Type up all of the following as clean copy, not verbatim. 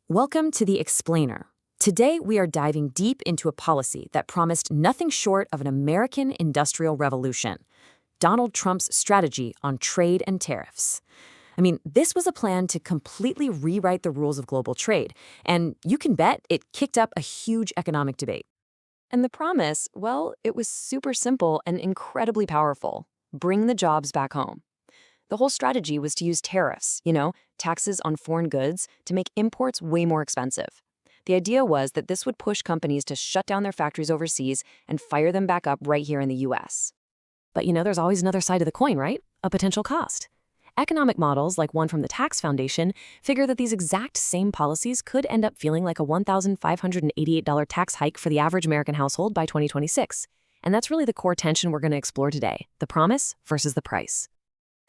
Welcome to The Explainer. Today, we are diving deep into a policy that promised nothing short of an American industrial revolution: Donald Trump's strategy on trade and tariffs. This was a plan to completely rewrite the rules of global trade, and you can bet it kicked up a huge economic debate. And the promise, well, it was super simple and incredibly powerful: bring the jobs back home. The whole strategy was to use tariffs, taxes on foreign goods, to make imports way more expensive. The idea was that this would push companies to shut down their factories overseas and fire them back up right here in the US. But there's always another side of the coin, right? A potential cost. Economic models, like one from the Tax Foundation, figure that these exact same policies could end up feeling like a $1,588 tax hike for the average American household by 2026. And that's really the core tension we're going to explore today: the promise versus the price.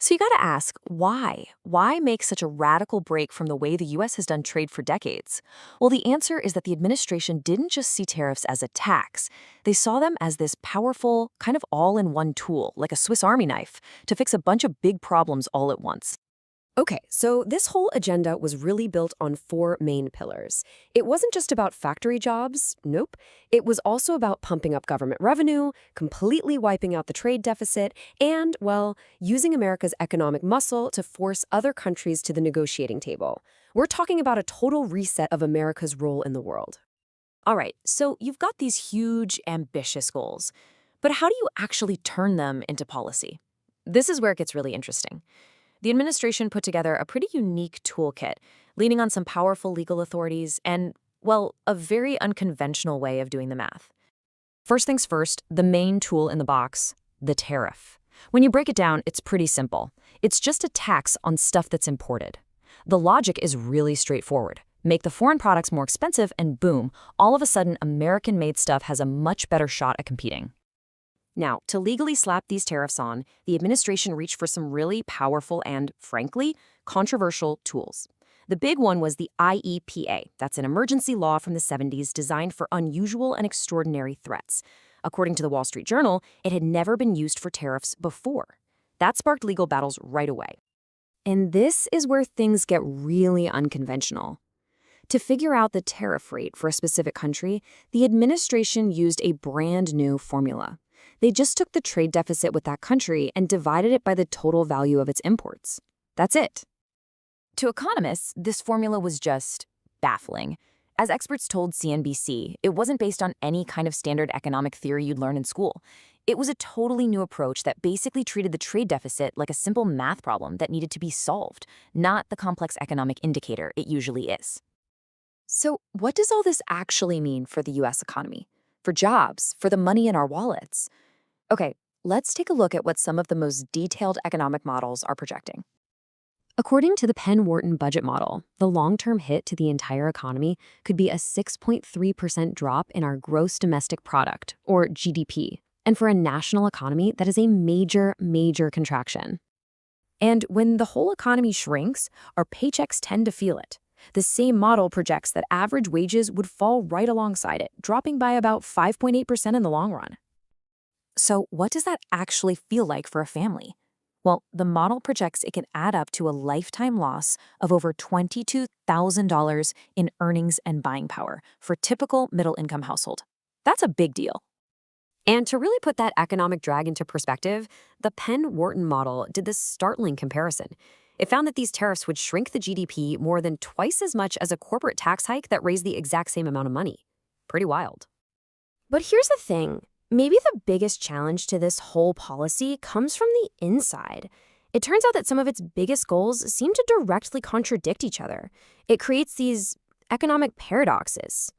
So you got to ask, why? Why make such a radical break from the way the U.S. has done trade for decades? Well, the answer is that the administration didn't just see tariffs as a tax. They saw them as this powerful, kind of all-in-one tool, like a Swiss Army knife, to fix a bunch of big problems all at once. Okay, so this whole agenda was really built on four main pillars. It wasn't just about factory jobs, nope. It was also about pumping up government revenue, completely wiping out the trade deficit, and, well, using America's economic muscle to force other countries to the negotiating table. We're talking about a total reset of America's role in the world. All right, so you've got these huge, ambitious goals, but how do you actually turn them into policy? This is where it gets really interesting. The administration put together a pretty unique toolkit, leaning on some powerful legal authorities and, well, a very unconventional way of doing the math. First things first, the main tool in the box: the tariff. When you break it down, it's pretty simple. It's just a tax on stuff that's imported. The logic is really straightforward. Make the foreign products more expensive and boom, all of a sudden American-made stuff has a much better shot at competing. Now, to legally slap these tariffs on, the administration reached for some really powerful and, frankly, controversial tools. The big one was the IEPA. That's an emergency law from the 70s designed for unusual and extraordinary threats. According to the Wall Street Journal, it had never been used for tariffs before. That sparked legal battles right away. And this is where things get really unconventional. To figure out the tariff rate for a specific country, the administration used a brand new formula. They just took the trade deficit with that country and divided it by the total value of its imports. That's it. To economists, this formula was just baffling. As experts told CNBC, it wasn't based on any kind of standard economic theory you'd learn in school. It was a totally new approach that basically treated the trade deficit like a simple math problem that needed to be solved, not the complex economic indicator it usually is. So what does all this actually mean for the U.S. economy? For jobs, for the money in our wallets? Okay, let's take a look at what some of the most detailed economic models are projecting. According to the Penn Wharton budget model, the long-term hit to the entire economy could be a 6.3% drop in our gross domestic product, or GDP, and for a national economy, that is a major, major contraction. And when the whole economy shrinks, our paychecks tend to feel it. The same model projects that average wages would fall right alongside it, dropping by about 5.8% in the long run. So what does that actually feel like for a family? Well, the model projects it can add up to a lifetime loss of over $22,000 in earnings and buying power for a typical middle-income household. That's a big deal. And to really put that economic drag into perspective, the Penn Wharton model did this startling comparison. It found that these tariffs would shrink the GDP more than twice as much as a corporate tax hike that raised the exact same amount of money. Pretty wild. But here's the thing. Maybe the biggest challenge to this whole policy comes from the inside. It turns out that some of its biggest goals seem to directly contradict each other. It creates these economic paradoxes.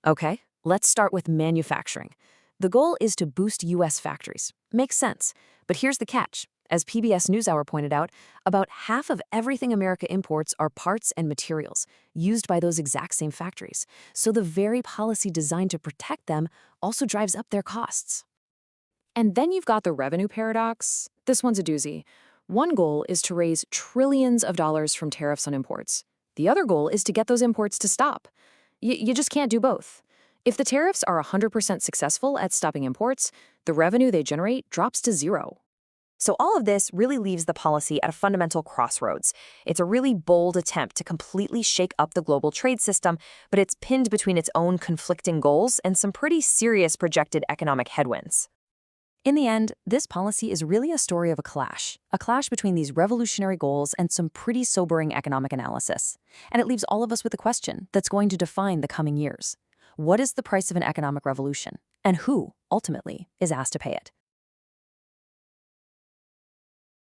Okay, let's start with manufacturing. The goal is to boost U.S. factories. Makes sense. But here's the catch. As PBS NewsHour pointed out, about half of everything America imports are parts and materials used by those exact same factories. So the very policy designed to protect them also drives up their costs. And then you've got the revenue paradox. This one's a doozy. One goal is to raise trillions of dollars from tariffs on imports. The other goal is to get those imports to stop. You just can't do both. If the tariffs are 100% successful at stopping imports, the revenue they generate drops to zero. So all of this really leaves the policy at a fundamental crossroads. It's a really bold attempt to completely shake up the global trade system, but it's pinned between its own conflicting goals and some pretty serious projected economic headwinds. In the end, this policy is really a story of a clash between these revolutionary goals and some pretty sobering economic analysis. And it leaves all of us with a question that's going to define the coming years. What is the price of an economic revolution? And who, ultimately, is asked to pay it?